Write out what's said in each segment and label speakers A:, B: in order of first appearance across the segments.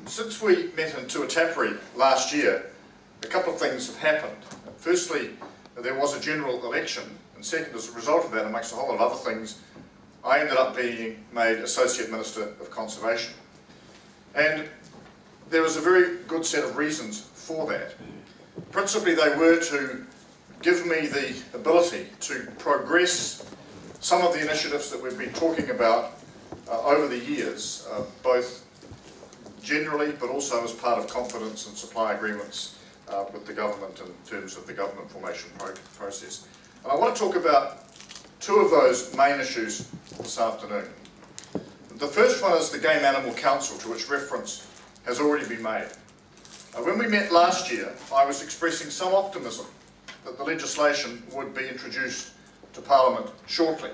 A: Since we met in Tuatapere last year, a couple of things have happened. Firstly, there was a general election, and second, as a result of that, amongst a whole lot of other things, I ended up being made Associate Minister of Conservation. And there was a very good set of reasons for that. Principally, they were to give me the ability to progress some of the initiatives that we've been talking about over the years, both generally but also as part of confidence and supply agreements with the government in terms of the government formation process. And I want to talk about two of those main issues this afternoon. The first one is the Game Animal Council, to which reference has already been made. When we met last year, I was expressing some optimism that the legislation would be introduced to Parliament shortly.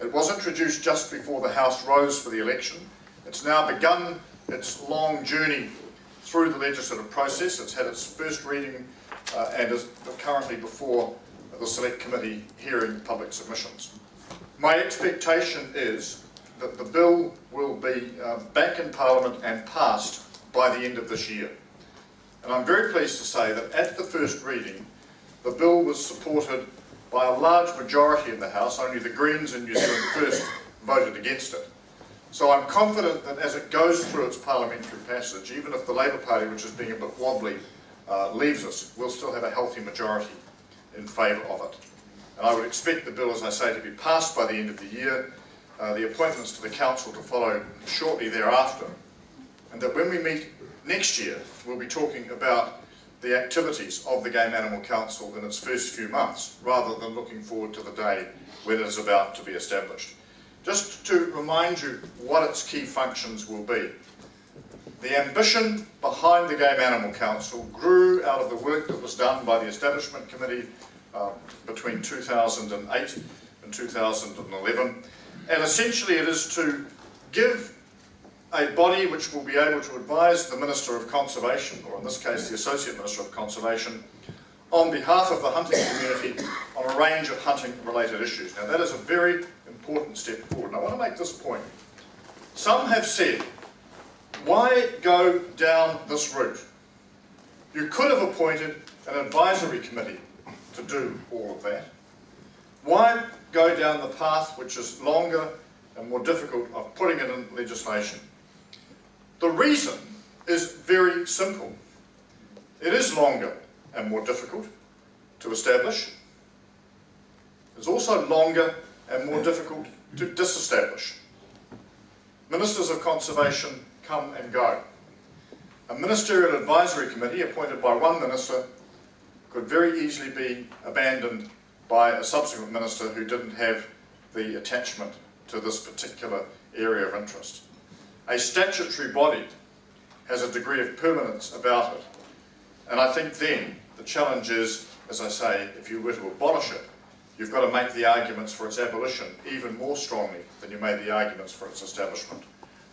A: It was introduced just before the House rose for the election. It's now begun its long journey through the legislative process. It's had its first reading and is currently before the Select Committee hearing public submissions. My expectation is that the bill will be back in Parliament and passed by the end of this year. And I'm very pleased to say that at the first reading, the bill was supported by a large majority in the House. Only the Greens in New Zealand First voted against it. So I'm confident that as it goes through its parliamentary passage, even if the Labour Party, which is being a bit wobbly, leaves us, we'll still have a healthy majority in favour of it. And I would expect the bill, as I say, to be passed by the end of the year, the appointments to the Council to follow shortly thereafter, and that when we meet next year, we'll be talking about the activities of the Game Animal Council in its first few months, rather than looking forward to the day when it is about to be established. Just to remind you what its key functions will be. The ambition behind the Game Animal Council grew out of the work that was done by the Establishment Committee between 2008 and 2011, and essentially it is to give a body which will be able to advise the Minister of Conservation, or in this case the Associate Minister of Conservation, on behalf of the hunting community on a range of hunting related issues. Now that is a very important step forward, and I want to make this point. Some have said, why go down this route? You could have appointed an advisory committee to do all of that. Why go down the path which is longer and more difficult of putting it in legislation? The reason is very simple. It is longer and more difficult to establish. It's also longer and more difficult to disestablish. Ministers of Conservation come and go. A ministerial advisory committee appointed by one minister could very easily be abandoned by a subsequent minister who didn't have the attachment to this particular area of interest. A statutory body has a degree of permanence about it, and I think then the challenge is, as I say, if you were to abolish it, you've got to make the arguments for its abolition even more strongly than you made the arguments for its establishment.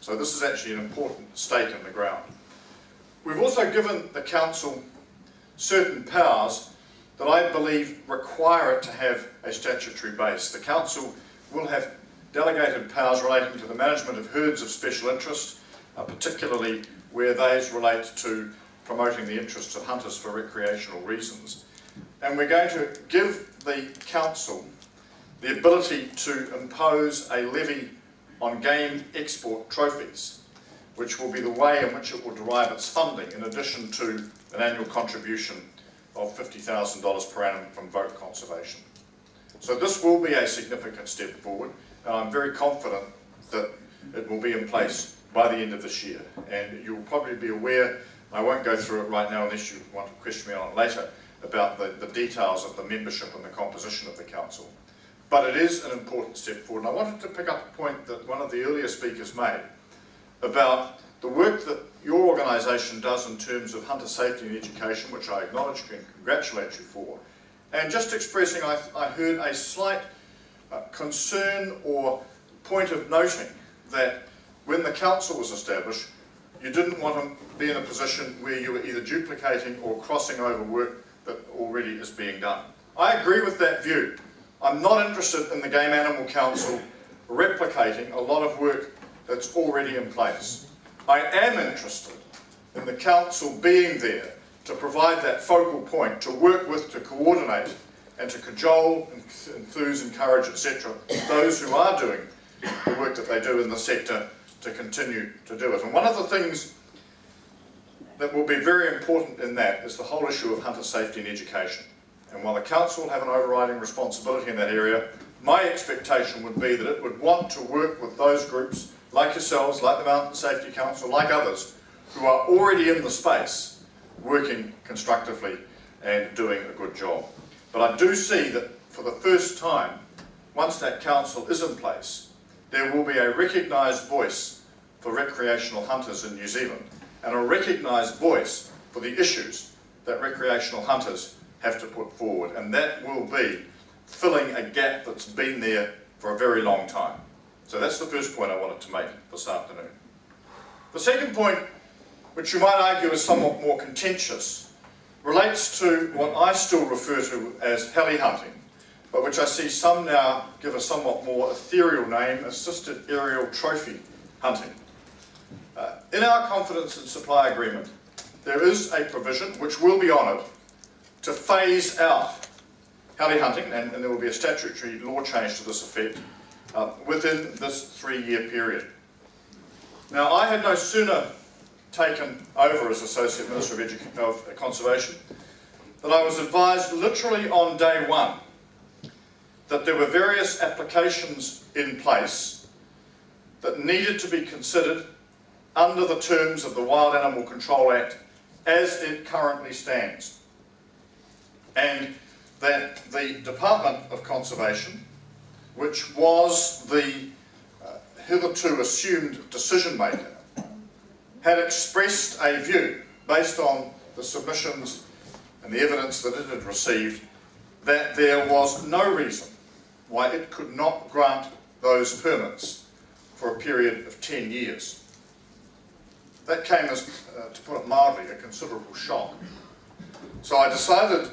A: So this is actually an important stake in the ground. We've also given the Council certain powers that I believe require it to have a statutory base. The Council will have delegated powers relating to the management of herds of special interest, particularly where those relate to promoting the interests of hunters for recreational reasons. And we're going to give the Council the ability to impose a levy on game export trophies, which will be the way in which it will derive its funding, in addition to an annual contribution of $50,000 per annum from vote conservation. So this will be a significant step forward, and I'm very confident that it will be in place by the end of this year. And you'll probably be aware, I won't go through it right now unless you want to question me on it later, about the details of the membership and the composition of the Council. But it is an important step forward. And I wanted to pick up a point that one of the earlier speakers made about the work that your organisation does in terms of hunter safety and education, which I acknowledge and congratulate you for, and just expressing, I heard a slight concern or point of noting that when the Council was established, you didn't want to be in a position where you were either duplicating or crossing over work that already is being done. I agree with that view. I'm not interested in the Game Animal Council replicating a lot of work that's already in place. I am interested in the council being there to provide that focal point, to work with, to coordinate, and to cajole, enthuse, encourage, etc., those who are doing the work that they do in the sector to continue to do it. And one of the things that will be very important in that is the whole issue of hunter safety and education. And while the council will have an overriding responsibility in that area, my expectation would be that it would want to work with those groups like yourselves, like the Mountain Safety Council, like others, who are already in the space, working constructively and doing a good job. But I do see that for the first time, once that council is in place, there will be a recognised voice for recreational hunters in New Zealand and a recognised voice for the issues that recreational hunters have to put forward. And that will be filling a gap that's been there for a very long time. So that's the first point I wanted to make this afternoon. The second point, which you might argue is somewhat more contentious, relates to what I still refer to as heli hunting, but which I see some now give a somewhat more ethereal name, assisted aerial trophy hunting. In our confidence and supply agreement, there is a provision which will be honoured to phase out heli hunting, and there will be a statutory law change to this effect within this 3-year period. Now, I had no sooner taken over as Associate Minister of Conservation that I was advised literally on day one that there were various applications in place that needed to be considered under the terms of the Wild Animal Control Act as it currently stands, and that the Department of Conservation, which was the hitherto assumed decision maker, had expressed a view based on the submissions and the evidence that it had received that there was no reason why it could not grant those permits for a period of 10 years. That came as, to put it mildly, a considerable shock. So I decided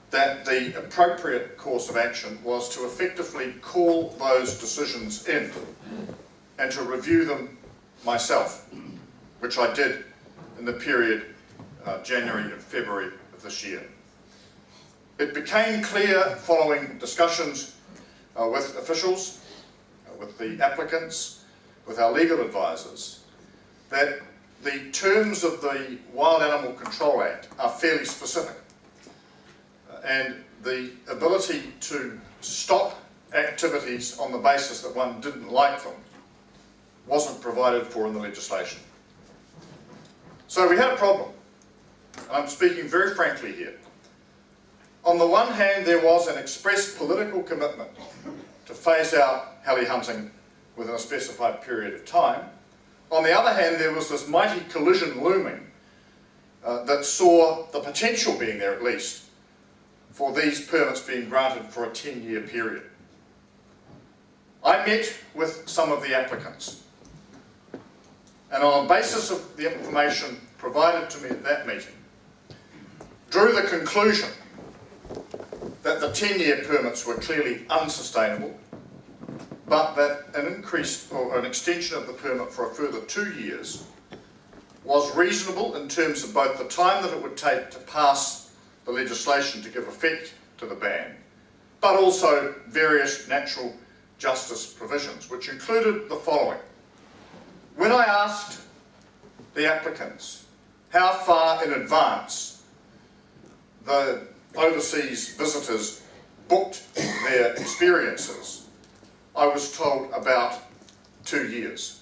A: that the appropriate course of action was to effectively call those decisions in and to review them myself, which I did in the period January and February of this year. It became clear following discussions with officials, with the applicants, with our legal advisors, that the terms of the Wild Animal Control Act are fairly specific. And the ability to stop activities on the basis that one didn't like them wasn't provided for in the legislation. So we had a problem, and I'm speaking very frankly here. On the one hand, there was an expressed political commitment to phase out heli hunting within a specified period of time. On the other hand, there was this mighty collision looming that saw the potential being there, at least, for these permits being granted for a 10-year period. I met with some of the applicants, and on the basis of the information provided to me at that meeting, drew the conclusion that the 10-year permits were clearly unsustainable, but that an increase or an extension of the permit for a further 2 years was reasonable in terms of both the time that it would take to pass the legislation to give effect to the ban, but also various natural justice provisions, which included the following. When I asked the applicants how far in advance the overseas visitors booked their experiences, I was told about 2 years.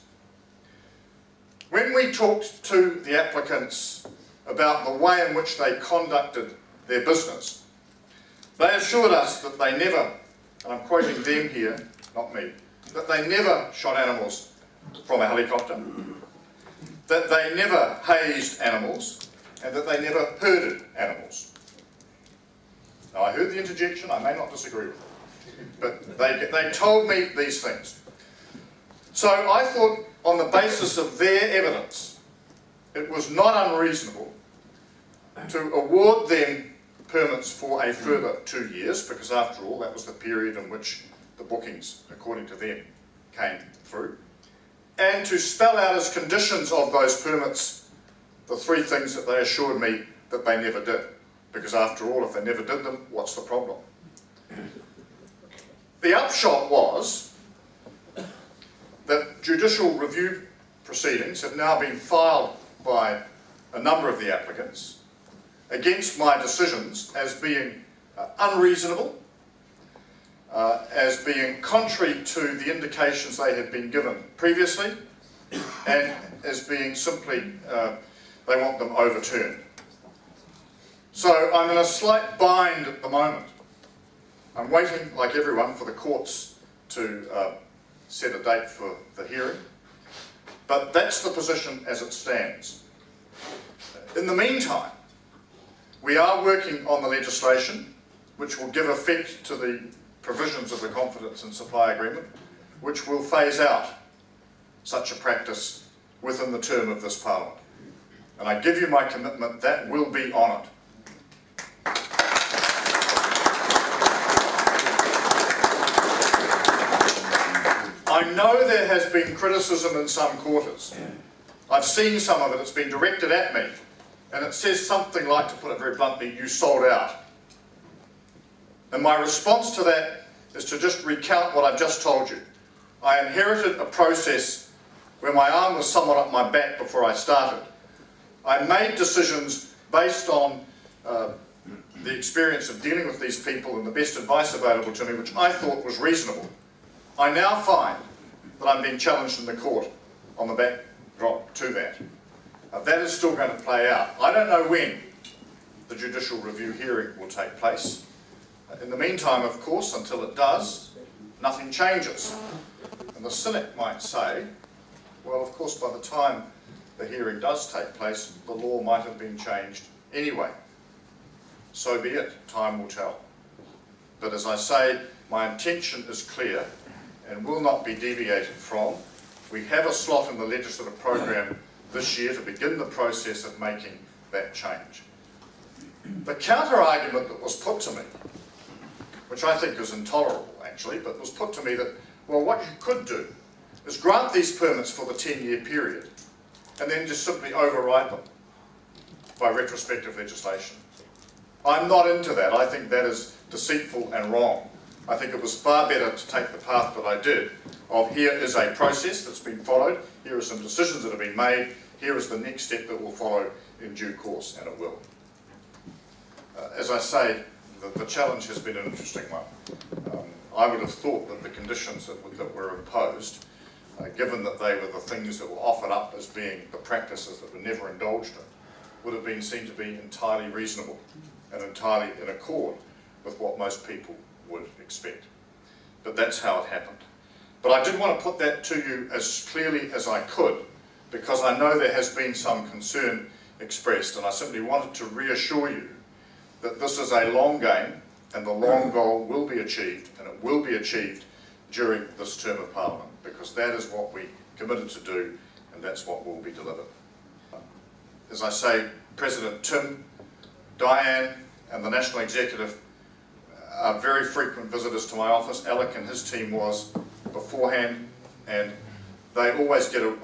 A: When we talked to the applicants about the way in which they conducted their business, they assured us that they never, and I'm quoting them here, not me, that they never shot animals from a helicopter, that they never hazed animals, and that they never herded animals. Now, I heard the interjection, I may not disagree with it, but they told me these things. So I thought, on the basis of their evidence, it was not unreasonable to award them permits for a further 2 years, because after all, that was the period in which the bookings, according to them, came through, and to spell out as conditions of those permits the three things that they assured me that they never did. Because after all, if they never did them, what's the problem? The upshot was that judicial review proceedings have now been filed by a number of the applicants against my decisions as being unreasonable, as being contrary to the indications they had been given previously, and as being simply, they want them overturned. So I'm in a slight bind at the moment. I'm waiting, like everyone, for the courts to set a date for the hearing, but that's the position as it stands. In the meantime, we are working on the legislation which will give effect to the provisions of the Confidence and Supply Agreement, which will phase out such a practice within the term of this Parliament. And I give you my commitment that will be honoured. I know there has been criticism in some quarters. I've seen some of it, it's been directed at me, and it says something like, to put it very bluntly, you sold out. And my response to that is to just recount what I've just told you. I inherited a process where my arm was somewhat up my back before I started. I made decisions based on the experience of dealing with these people and the best advice available to me, which I thought was reasonable. I now find that I'm being challenged in the court on the backdrop to that. That is still going to play out. I don't know when the judicial review hearing will take place. In the meantime, of course, until it does, nothing changes. And the cynic might say, well, of course, by the time the hearing does take place, the law might have been changed anyway. So be it, time will tell. But as I say, my intention is clear and will not be deviated from. We have a slot in the legislative program this year to begin the process of making that change. The counter-argument that was put to me, which I think is intolerable actually, but was put to me that, well, what you could do is grant these permits for the 10-year period and then just simply override them by retrospective legislation. I'm not into that. I think that is deceitful and wrong. I think it was far better to take the path that I did of here is a process that's been followed, here are some decisions that have been made, here is the next step that will follow in due course, and it will. As I say, the challenge has been an interesting one. I would have thought that the conditions that were imposed, given that they were the things that were offered up as being the practices that were never indulged in, would have been seen to be entirely reasonable and entirely in accord with what most people would expect. But that's how it happened. But I did want to put that to you as clearly as I could, because I know there has been some concern expressed, and I simply wanted to reassure you that this is a long game and the long goal will be achieved, and it will be achieved during this term of Parliament, because that is what we committed to do and that's what will be delivered. As I say, President Tim, Diane and the National Executive are very frequent visitors to my office. Alec and his team was beforehand, and they always get a,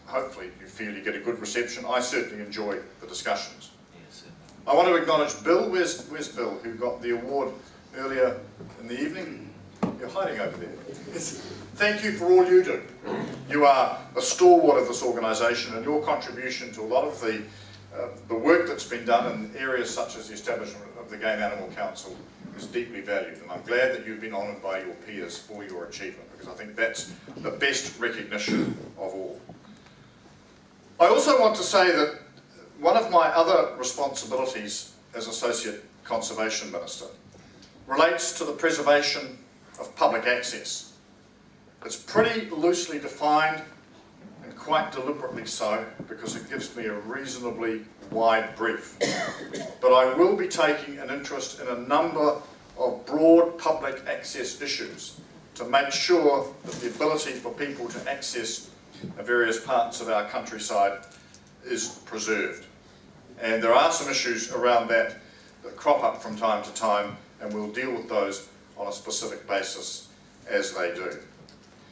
A: hopefully you feel you get a good reception. I certainly enjoy the discussions. Yes, I want to acknowledge Bill. Where's Bill, who got the award earlier in the evening? You're hiding over there. Thank you for all you do. You are a stalwart of this organisation, and your contribution to a lot of the work that's been done in areas such as the establishment of the Game Animal Council is deeply valued, and I'm glad that you've been honoured by your peers for your achievement, because I think that's the best recognition of all. I also want to say that one of my other responsibilities as Associate Conservation Minister relates to the preservation of public access. It's pretty loosely defined, and quite deliberately so, because it gives me a reasonably wide brief. But I will be taking an interest in a number of broad public access issues to make sure that the ability for people to access various parts of our countryside is preserved. And there are some issues around that that crop up from time to time, and we'll deal with those on a specific basis as they do.